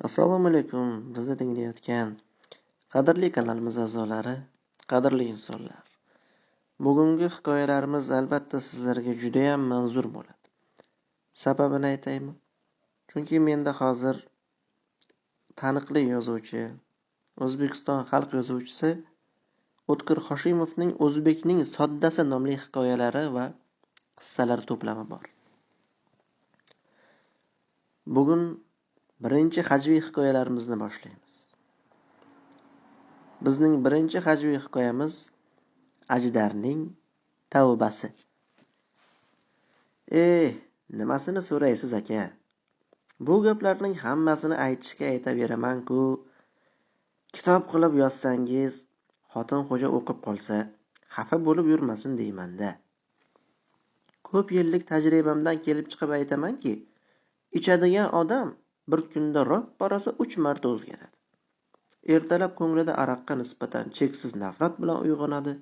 Assalomu alaykum, bizni tinglayotgan qadrli kanalimiz a'zolari, qadrli insonlar. Bugungi hikoyalarimiz albatta sizlarga juda ham manzur bo'ladi. Sababini aytaymi? Chunki menda hozir taniqli yozuvchi, O'zbekiston xalq yozuvchisi O'tkir Hoshimovning O'zbekning soddasi nomli hikoyalari va qissalar to'plami bor. Bugun birinchi hajviy hikoyalarimizni boshlaymiz. Bizning birinchi hajviy hikoyamiz Ajdarning tavbasi. Nimasini so'raysiz aka? Bu gaplarning hammasini aytishga aytaveraman-ku. Kitob qilib yozsangiz, xotin xo'ja o'qib qolsa, xafa bo'lib yurmasin deyman-da. Ko'p yillik tajribamdan kelib chiqib aytamanki, ichadigan odam bir kunda ro'pparasi 3 marta o'zgaradi. Ertalab ko'nglida aroqqa nisbatan cheksiz nafrat bilan uyg'onadi.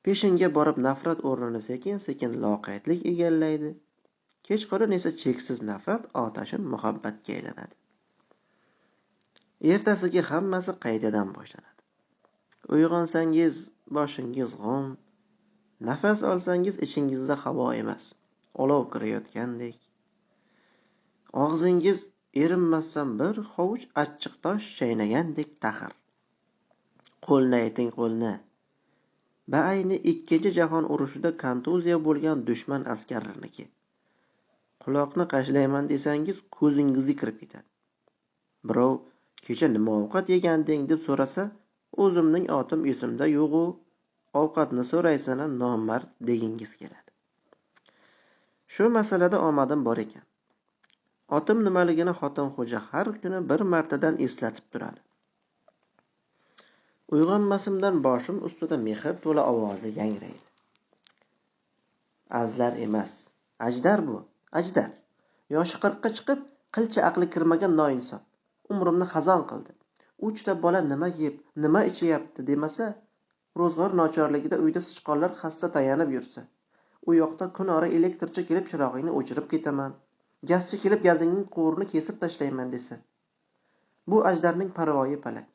Peshinga borib nafrat o'rnini sekin-sekin loqaydlik egallaydi. Kechqurun esa cheksiz nafrat otashin muhabbatga aylanadi. Ertasiga hammasi qaytadan boshlanadi. Uyg'onsangiz boshingiz g'om, nafas olsangiz ichingizda havo emas, olov kirayotgandek. Og'zingiz erinmasdan bir hovuch achchiq tosh chaynagandek taxir. Qo'lni ayting, qo'lni. Ayni 2-jahon urushida kontuziya bo'lgan dushman askarlarniki. Quloqni qashlayman desangiz, ko'zingizga kirib ketadi. Birov kecha nima ovqat yeganding deb so'rasa, o'zimning otim esimda yo'q-u, ovqatni so'raysana nomard degingiz keladi. Shu masalada omadim bor ekan. Otim nimaligini xotin xo'ja har kuni bir martadan eslatib turadi. Uyg'onmasimdan boshim ustida mehr to'la ovozi yangraydi. Azlar emas, Ajdar bu, Ajdar. Yoshi 40 ga chiqib, qilcha aqli kirmagan noinsof. Umrimni xazon qildi. 3 ta bola nima yeb, nima ichyapti demasa, ro'zg'or nochorligida uyda sichqonlar xasta tayanib yursa, u yoqda kun ora elektrchi kelib chirog'ingni o'chirib ketaman, gazchi kelib gazingning qo'rini kesib tashlayman desa. Bu Ajdarning parvoyi palak.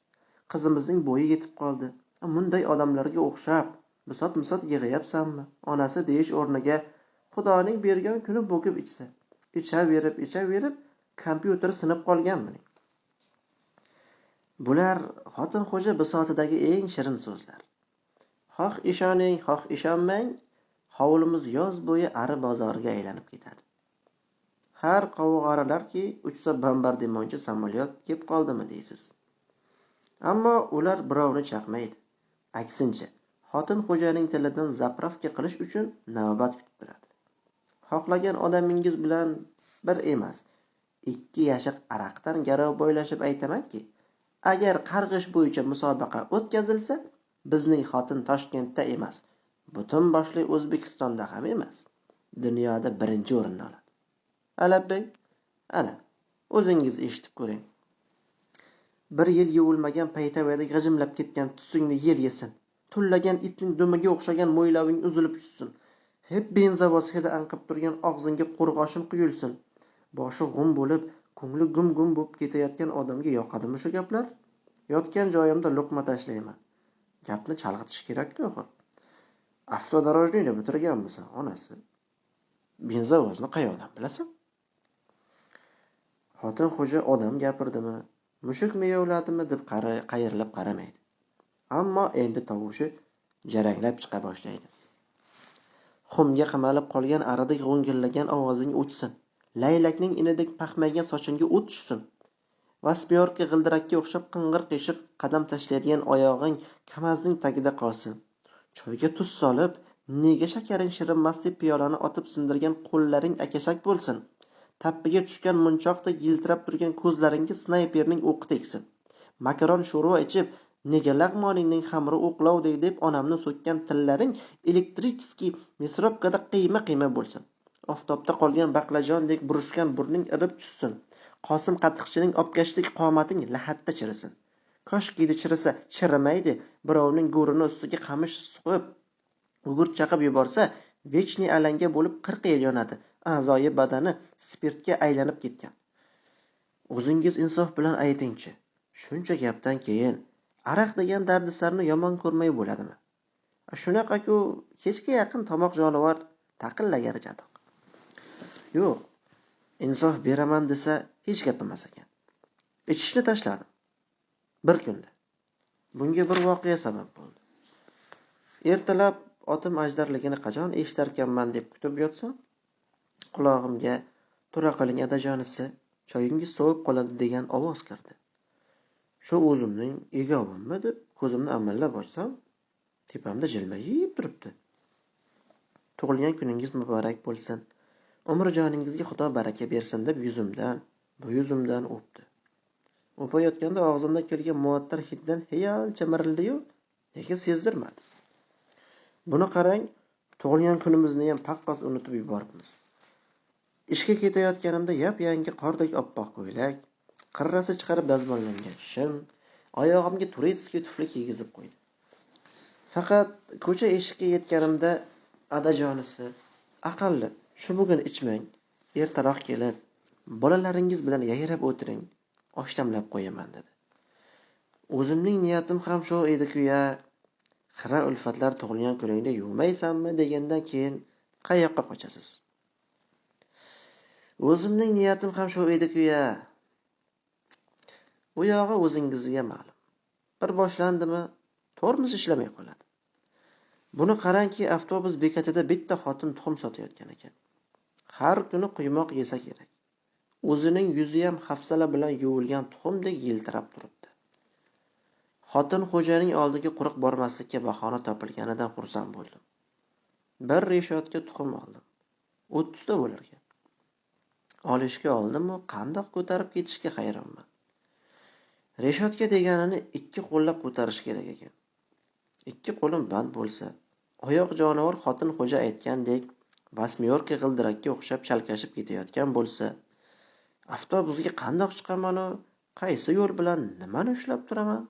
Qizimizning bo'yi yetib qoldi. Bunday odamlarga o'xshab, bisot-misot yig'ayapsanmi? Onasi deyish o'rniga Xudoning bergan kuni bo'kib ichsa. Ichaverib, kompyuter sinib qolganmi? Bular xotin xo'ja bisotidagi eng shirin so'zlar. Xoh ishoning, xoh ishonmang, hovlimiz yoz bo'yi ari bozoriga aylanib ketadi. Har qovog'aralarki, uchsa bombardimonchi samolyot kelib qoldimi deysiz. Ammo ular birovni chaqmaydi. Aksincha, xotin xo'janing tilidan zapravka qilish uchun navbat kutib turadi. Xohlagan odamingiz bilan bir emas, 2 yashiq araqdan garov bo'ylashib aytamanki, agar qarg'ish bo'yicha musobaqa o'tkazilsa, bizning xotin Toshkentda emas, butun boshli O'zbekistonda ham emas, dunyoda birinchi o'rinni oladi. Alabbek, ana, o'zingiz eshitib ko'ring. 1 yil yuvilmagan paytavada g'ijimlab ketgan tusingni yer yesin. Tullagan itning dumiga o'xshagan mo'yloving uzilib tushsin. Hep benzovoz hidi anqib turgan og'zingga qo'rg'oshin quyilsin. Boshi g'um bo'lib, ko'ngli gum-gum bo'lib ketayotgan odamga yoqadimi shu gaplar? Yotgan joyimda luqma tashlayman. Gapni chalg'itish kerak-ku. Avtodarojniyni bitirganmisan, onasi? Benzovozni qayoqdan bilasan? Xotin xo'ja odam gapirdimi, mushuk miyovladimi deb qayrilib qaramaydi. Ammo endi tovushi jaranglab chiqa boshlaydi. Xumga qamalib qolgan aridek g'o'ngillagan ovozing o'chsin. Laylakning inidek paxmaygan sochingga o't tushsin. Vaspyorka g'ildirakka o'xshab qing'ir-qiyshiq qadam tashlaydigan oyog'ing kamazning tagida qolsin. Choyga tuz solib, nega shakaring shirinmas deb piyolani otib sindirgan qo'llaring akashak bo'lsin. Tappiga tushgan munchoqdek yiltirab turgan ko'zlaringga snayperning o'qi tegsin. Makaron sho'rva ichib, nega lag'moningning xamiri o'qlovdek deb onamni so'kkan tillaring elektrichskiy misrobkada qiyma-qiyma bo'lsin. Oftobda qolgan baqlajondek burishgan burning irib tushsin. Qosim qatiqchining obkashlik qomating lahatda chirisin. Koshkiydi chirisa, chirimaydi. Birovning go'rini ustiga qamish suqib, gugurt chaqib yuborsa, vechniy alanga bo'lib 40 yil yonadi. A'zoyi badani spirtga aylanib ketgan. O'zingiz insof bilan aytingchi, shuncha gapdan keyin araq degan dardisarni yomon ko'rmay bo'ladimi? Shunaqa-ku, kechga yaqin tomoq jonivor taqillagan chatoq. Yo'q, insof beraman desa hech gapimas ekan. Ichishni tashladim. Bir kunda. Bunga bir voqea sabab bo'ldi. Ertalab otim ajdarligini qachon eshitarkanman deb kutib yotsam, qulog'imga "Tura qiling adajonisi, choyingiz sovib qoladi" degan ovoz kirdi. Shu o'zimning egovimmi deb ko'zimni amallab ochsam, tepamda jilmayib turibdi. "Tug'ilgan kuningiz muborak bo'lsin. Umr joningizga Xudo baraka bersin" deb yuzimdan, bu yuzimdan o'pdi. O'payotganda og'zimdan kelgan muattar hiddan xiyol chimirildi-yu, lekin sezdirmadi. Buni qarang, tug'ilgan kunimizni ham paqqos unutib yuboribmiz. Ishga ketayotganimda yap-yangi qordek oppoq ko'ylak, qirrasi chiqarib dazmollangan shim, oyog'imga turetskiy tufli kiygizib qo'ydi. Faqat ko'cha eshikka yetganimda adajonisi, aqalli shu bugun ichmang, ertaroq kelib, bolalaringiz bilan yayrab o'tiring, oshtamlab qo'yaman dedi. O'zimning niyatim ham shu edi-ku-ya. Xira ulfatlar tug'ilgan kuningda yuvmaysanmi degandan keyin qayoqqa qochasiz? O'zimning niyatim ham shu edi-ku-ya. U yog'i o'zingizga ma'lum. Bir boshlandimi, tormoz ishlamay qoladi. Buni qarangki, avtobus bekatida bitta xotin tuxum sotayotgan ekan. Har kuni quymoq yesa kerak. O'zining yuzi ham hafsala bilan yuvilgan tuxumdek yiltirab turibdi. Xotin xo'janing oldiga quruq bormaslikka bahona topilganidan xursand bo'ldim. Bir reshotga tuxum oldim. 30 ta bo'larkan. Olishga oldim-u, qandoq ko'tarib ketishga hayronman. Reshotga deganini 2 qo'llab ko'tarish kerak ekan. 2 qo'lim band bo'lsa, oyoq jonivor xotin xo'ja aytgandek vasmiyorka g'ildirakka o'xshab chalkashib ketayotgan bo'lsa, avtobusga qandoq chiqaman-u, qaysi yo'l bilan nimani ushlab turaman?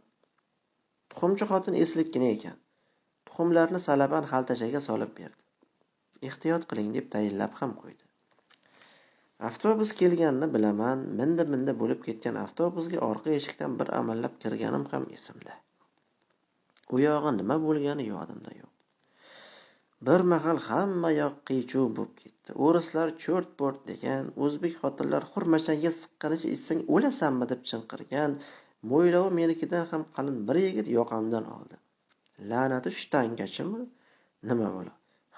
Tuxumchi xotin eslikkina ekan. Tuxumlarni salaban xaltachaga solib berdi. Ehtiyot qiling deb tayinlab ham qo'ydi. Avtobus kelganini bilaman, minda bo'lib ketgan avtobusga orqa eshikdan bir amallab kirganim ham esimda. U yog'i nima bo'lgani yodimda yo'q. Bir mahal hamma yoq qiy-chuv bo'lib ketdi. O'rislar cho'rt-po'rt degan, o'zbek xotinlar xurmachaga siqqanicha ichsang o'lasanmi deb chinqirgan, mo'ylovi menikidan ham qalin bir yigit yoqamdan oldi. La'nati shtangachimi? Nima bo'la?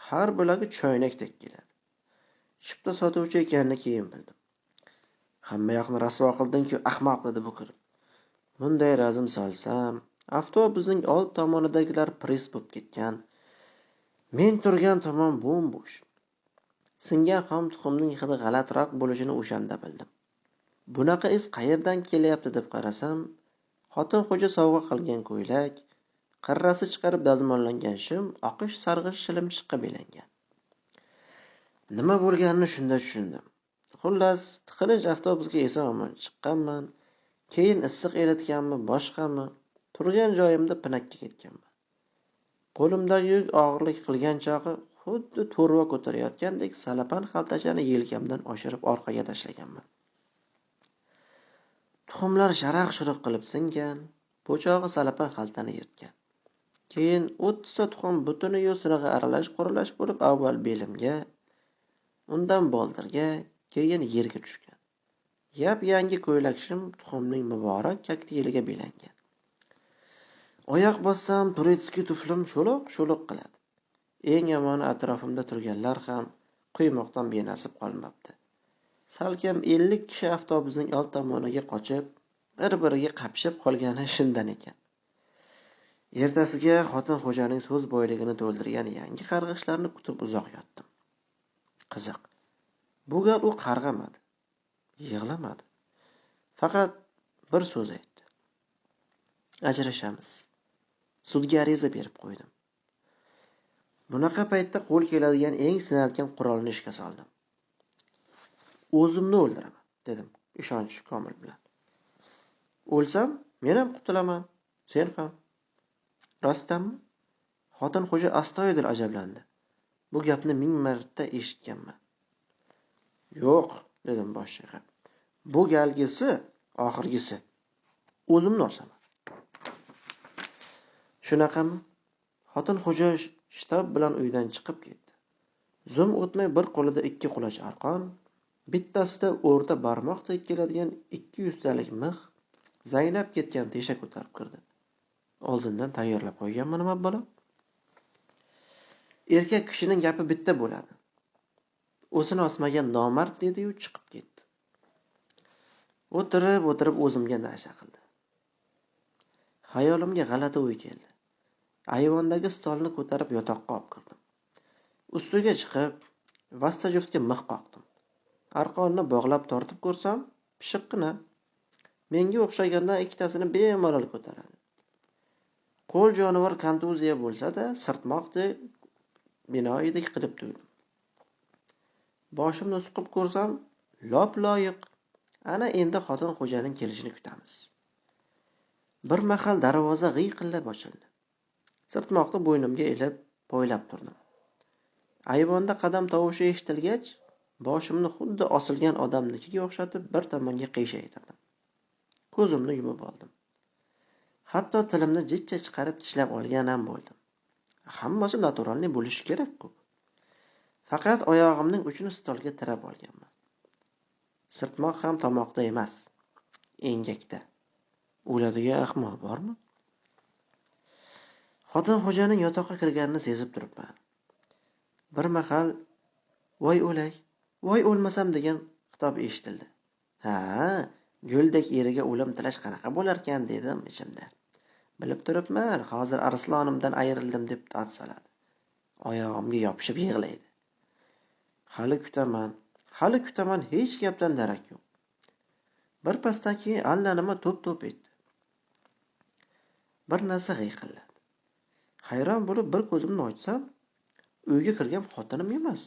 Har bo'lagi choynakdek keladi. Chipta sotuvchi ekanini keyin bildim. Hamma yoqni rasvo qilding-ku, ahmoq dedi bu kirib. Bunday razm solsam, avtobusning old tomonidagilar pres bo'lib ketgan. Men turgan tomon bo'm-bo'sh. Singan xom tuxumning hidi g'alatiroq bo'lishini o'shanda bildim. Bunaqa is qayerdan kelyapti deb qarasam, xotin xo'ja sovg'a qilgan ko'ylak, qirrasi chiqarib dazmollangan shim, oqish sarg'ish shilimshiqqa belangan. Nima bo'lganini shunda tushundim. Xullas, tiqilinch avtobusga eson-omon chiqqanman. Keyin issiq eritganmi, boshqami, turgan joyimda pinakka ketganman. Qo'limdagi yuk og'irlik qilgan chog'i xuddi to'rva ko'tarayotgandek salapan xaltachani yelkamdan oshirib orqaga tashlaganman. Tuxumlar sharaq-shuruq qilib singan, po'chog'i salapan xaltani yirtgan. Keyin 30 ta tuxum butuni-yu sinig'i aralash-quralash bo'lib avval belimga, undan boldirga, keyin yerga tushgan. Yap-yangi ko'ylakshim tuxumning muborak kokteyliga belangan. Oyoq bossam turetskiy tuflim sho'loq qiladi. Eng yomoni atrofimda turganlar ham quymoqdan benasib qolmabdi. Salkam 50 kishi avtobusning old tomoniga qochib, bir-biriga qapishib qolgani shundan ekan. Ertasiga xotin xo'janing so'z boyligini to'ldirgan yangi qarg'ishlarni kutib uzoq yotdim. Qiziq. Bu gal u qarg'amadi, yig'lamadi. Faqat bir so'z aytdi. Ajrashamiz. Sudga ariza berib qo'ydim. Bunaqa paytda qo'l keladigan eng sinalgan qurolni ishga soldim. O'zimni o'ldiraman, dedim ishonch komil bilan. O'lsam, men ham qutulaman, sen ham. Rostdanmi? Xotin xo'ja astoydil ajablandi. Bu gapni 1000 marta eshitganman. Yo'q, dedim bosh chayqab. Bu galgisi Oxirgisi. O'zimni osaman. Shunaqami? Xotin xo'ja shtab bilan uydan chiqib ketdi. Zum o'tmay bir qo'lida 2 quloch arqon, bittasida o'rta barmoqdek keladigan 200 talik mix, zaynab ketgan tesha ko'tarib kirdi. Oldindan tayyorlab qo'yganman nima bola? Erkak kishining gapi bitta bo'ladi. O'zini osmagan nomard dedi-yu chiqib ketdi. O'tirib o'zimga nasha qildi. Xayolimga g'alati o'y keldi. Ayvondagi stolni ko'tarib yotoqqa olib kirdim. Ustiga chiqib, vasta juftga mix qoqdim. Arqonni bog'lab tortib ko'rsam, pishiqqina. Menga o'xshagandan ikkitasini bemalol ko'taradi. Qo'l jonivor kontuziya bo'lsa-da, sirtmoqdek binoyidek qilib turdim. Boshimni suqib ko'rsam, lop loyiq. Ana endi xotin xo'janing kelishini kutamiz. Bir mahal darvoza g'iyqillab ochildi. Sirtmoqni bo'ynimga ilib, poylab turdim. Ayvonda qadam tovushi eshitilgach, boshimni xuddi osilgan odamnikiga o'xshatib bir tomonga qiyshaytirdim. Ko'zimni yumib oldim. Hatto tilimni jichcha chiqarib tishlab olgan ham bo'ldim. Hammasi naturalniy bo'lishi kerak-ku. Faqat oyog'imning uchini stolga tirab olganman. Sirtmoq ham tomoqda emas, engakda. O'ladigan ahmoq bormi? Xotin xo'janing yotoqqa kirganini sezib turibman. Bir mahal voy o'lay, voy o'lmasam degan xitob eshitildi. Ha, guldek eriga o'lim tilash qanaqa bo'lar ekan dedim ichimda. Bilib turibman, hozir arslonimdan ayrildim deb dod soladi. Oyog'imga yopishib yig'laydi. Hali kutaman, hech gapdan darak yo'q. Bir pasdan keyin allanima to'p etdi. Bir narsa g'iyqilladi. Hayron bo'lib bir ko'zimni ochsam, uyga kirgan xotinim emas.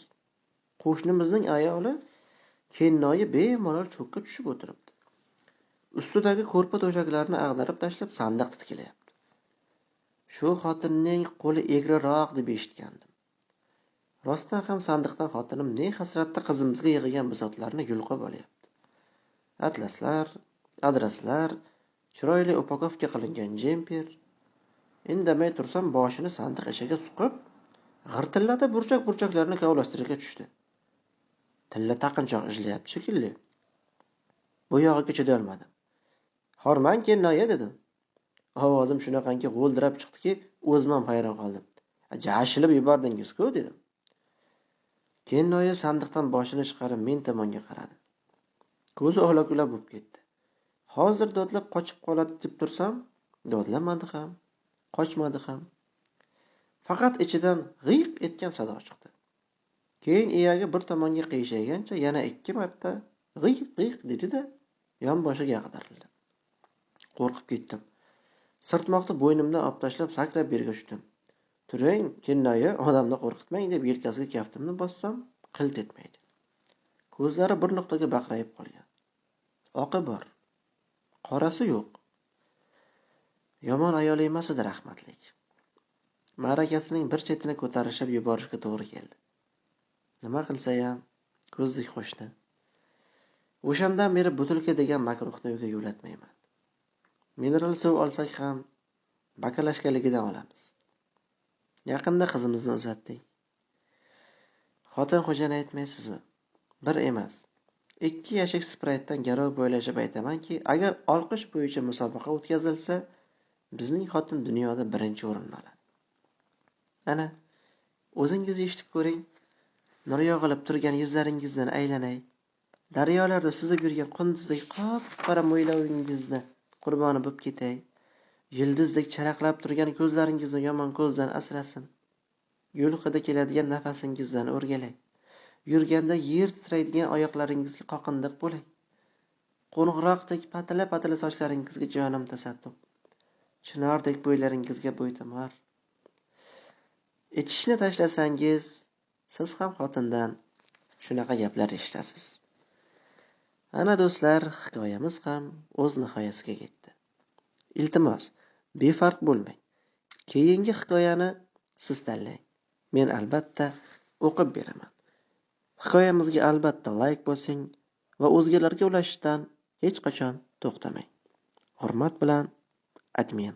Qo'shnimizning ayoli kennoyi bemalol cho'kka tushib o'tiribdi. Ustidagi ko'rpa to'shaklarni ag'darib tashlab sandiq titkilayapti. Shu xotinning qo'li egriroq deb eshitgandim. Rostdan ham sandiqdan xotinim ne hasratda qizimizga yig'igan bisotlarni yulqib olyapti. Atlaslar, adreslar, chiroyli upakovka qilingan jemper. Indamay tursam boshini sandiq ichiga suqib, g'irtillatib burchak-burchaklarni kavlashtirishga tushdi. Tilla taqinchoq ishlayapti shekilli. Bu yog'iga chidolmadim. Hormang kennoyi dedim. Ovozim shunaqangi g'o'ldirab chiqdiki, o'zim ham hayron qoldim. Jashilib yubordingiz-ku dedim. Kennoyi sandiqdan boshini chiqarib men tomonga qaradi. Ko'zi ola-kula bo'lib ketdi. Hozir dodlab qochib qoladi deb tursam, dodlamadi ham, qochmadi ham. Faqat ichidan g'iyq etgan sado chiqdi. Keyin iyagi bir tomonga qiyshaygancha yana 2 marta g'iyq dedi-da, yonboshiga ag'darildi. Qo'rqib ketdim. Sirtmoqni bo'ynimdan olib tashlab sakrab yerga tushdim. Turing, kennoyi, odamni qo'rqitmang deb yelkasiga kaftimni bossam, qilt etmaydi. Ko'zlari bir nuqtaga baqrayib qolgan. Oqi bor, qorasi yo'q. Yomon ayol emas edi rahmatlik. Ma'rakasining bir chetini ko'tarishib yuborishga to'g'ri keldi. Nima qilsa ham ko'zdek qo'shni. O'shandan beri butilka degan makruhni uyga yo'latmayman. Mineral suv olsak ham bakalashkaligidan olamiz. Yaqinda qizimizni uzatdik. Xotin xo'jani aytmaysizmi? Bir emas, 2 yashik spraytdan garov bo'ylashib aytamanki, agar olqish bo'yicha musobaqa o'tkazilsa, bizning xotin dunyoda birinchi o'rinni oladi. Ana, o'zingiz eshitib ko'ring. Nur yog'ilib turgan yuzlaringizdan aylanay. Daryolarda suzib yurgan qunduzdek qop-qora mo'ylovingizni qurboni bo'lib ketay. Yildizdek charaqlab turgan ko'zlaringizni yomon ko'zdan asrasin. Yo'l hidi keladigan nafasingizdan o'rgalay. Yurganda yer titraydigan oyoqlaringizga qoqindiq bo'lay. Qo'ng'iroqdek patila-patila sochlaringizga jonim tasadduq. Chinordek bo'ylaringizga bo'ytumor. Ichishni tashlasangiz, siz ham xotindan shunaqa gaplar eshitasiz. Ana do'stlar, hikoyamiz ham o'z nihoyasiga yetdi. Iltimos, befarq bo'lmang. Keyingi hikoyani siz tanlang. Men albatta o'qib beraman. Hikoyamizga albatta like bosing va o'zgalarga ulashishdan hech qachon to'xtamang. Hurmat bilan, ADMIN.